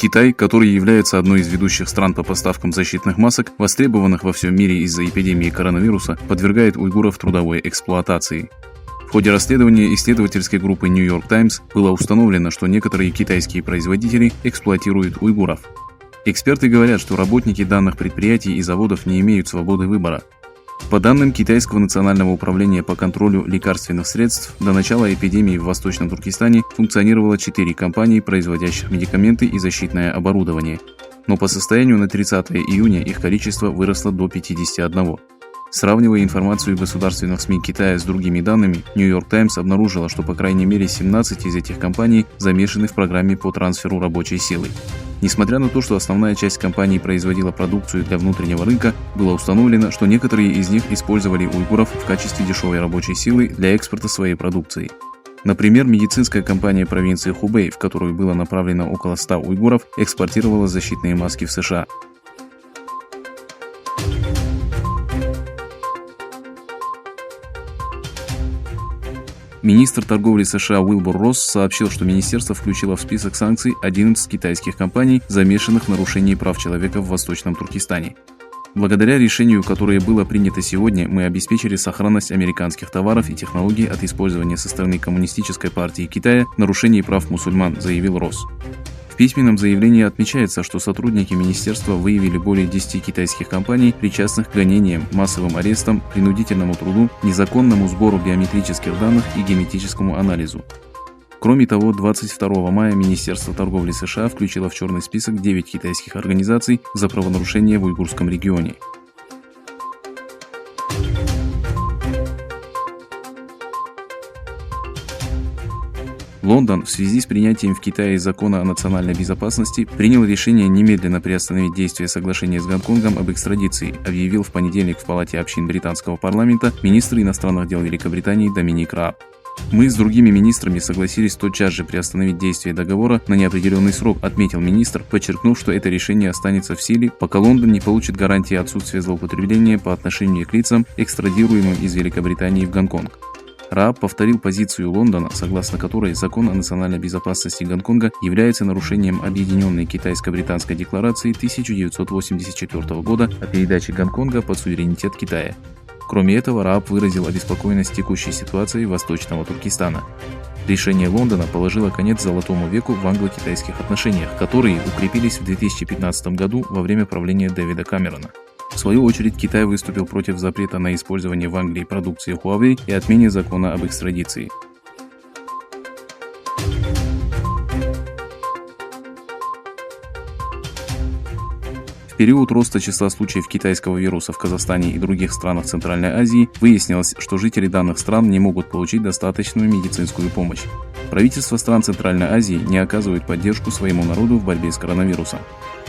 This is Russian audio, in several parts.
Китай, который является одной из ведущих стран по поставкам защитных масок, востребованных во всем мире из-за эпидемии коронавируса, подвергает уйгуров трудовой эксплуатации. В ходе расследования исследовательской группы New York Times было установлено, что некоторые китайские производители эксплуатируют уйгуров. Эксперты говорят, что работники данных предприятий и заводов не имеют свободы выбора. По данным Китайского национального управления по контролю лекарственных средств, до начала эпидемии в Восточном Туркестане функционировало 4 компании, производящих медикаменты и защитное оборудование. Но по состоянию на 30 июня их количество выросло до 51. Сравнивая информацию государственных СМИ Китая с другими данными, New York Times обнаружила, что по крайней мере 17 из этих компаний замешаны в программе по трансферу рабочей силы. Несмотря на то, что основная часть компаний производила продукцию для внутреннего рынка, было установлено, что некоторые из них использовали уйгуров в качестве дешевой рабочей силы для экспорта своей продукции. Например, медицинская компания провинции Хубэй, в которую было направлено около 100 уйгуров, экспортировала защитные маски в США. Министр торговли США Уилбур Росс сообщил, что министерство включило в список санкций 11 китайских компаний, замешанных в нарушении прав человека в Восточном Туркестане. Благодаря решению, которое было принято сегодня, мы обеспечили сохранность американских товаров и технологий от использования со стороны Коммунистической партии Китая нарушений прав мусульман, заявил Росс. В письменном заявлении отмечается, что сотрудники министерства выявили более 10 китайских компаний, причастных к гонениям, массовым арестам, принудительному труду, незаконному сбору биометрических данных и генетическому анализу. Кроме того, 22 мая Министерство торговли США включило в черный список 9 китайских организаций за правонарушения в уйгурском регионе. Лондон в связи с принятием в Китае закона о национальной безопасности принял решение немедленно приостановить действие соглашения с Гонконгом об экстрадиции, объявил в понедельник в Палате общин британского парламента министр иностранных дел Великобритании Доминик Рааб. Мы с другими министрами согласились тотчас же приостановить действие договора на неопределенный срок, отметил министр, подчеркнув, что это решение останется в силе, пока Лондон не получит гарантии отсутствия злоупотребления по отношению к лицам, экстрадируемым из Великобритании в Гонконг. Рааб повторил позицию Лондона, согласно которой закон о национальной безопасности Гонконга является нарушением Объединенной китайско-британской декларации 1984 года о передаче Гонконга под суверенитет Китая. Кроме этого, Рааб выразил обеспокоенность текущей ситуацией Восточного Туркестана. Решение Лондона положило конец золотому веку в англо-китайских отношениях, которые укрепились в 2015 году во время правления Дэвида Камерона. В свою очередь, Китай выступил против запрета на использование в Англии продукции Huawei и отмене закона об экстрадиции. В период роста числа случаев китайского вируса в Казахстане и других странах Центральной Азии выяснилось, что жители данных стран не могут получить достаточную медицинскую помощь. Правительства стран Центральной Азии не оказывают поддержку своему народу в борьбе с коронавирусом.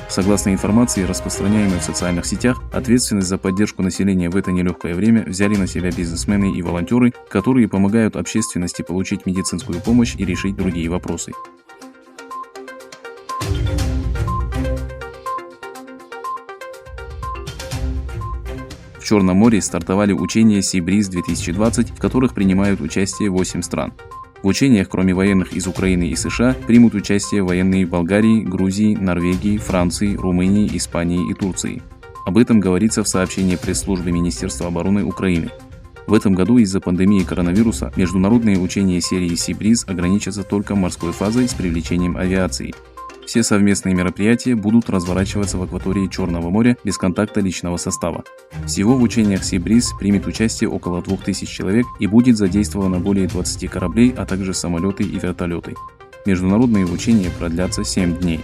Согласно информации, распространяемой в социальных сетях, ответственность за поддержку населения в это нелегкое время взяли на себя бизнесмены и волонтеры, которые помогают общественности получить медицинскую помощь и решить другие вопросы. В Черном море стартовали учения Sea Breeze 2020, в которых принимают участие 8 стран. В учениях, кроме военных из Украины и США, примут участие военные Болгарии, Грузии, Норвегии, Франции, Румынии, Испании и Турции. Об этом говорится в сообщении пресс-службы Министерства обороны Украины. В этом году из-за пандемии коронавируса международные учения серии Sea Breeze ограничатся только морской фазой с привлечением авиации. Все совместные мероприятия будут разворачиваться в акватории Черного моря без контакта личного состава. Всего в учениях Sea Breeze примет участие около 2000 человек и будет задействовано более 20 кораблей, а также самолеты и вертолеты. Международные учения продлятся 7 дней.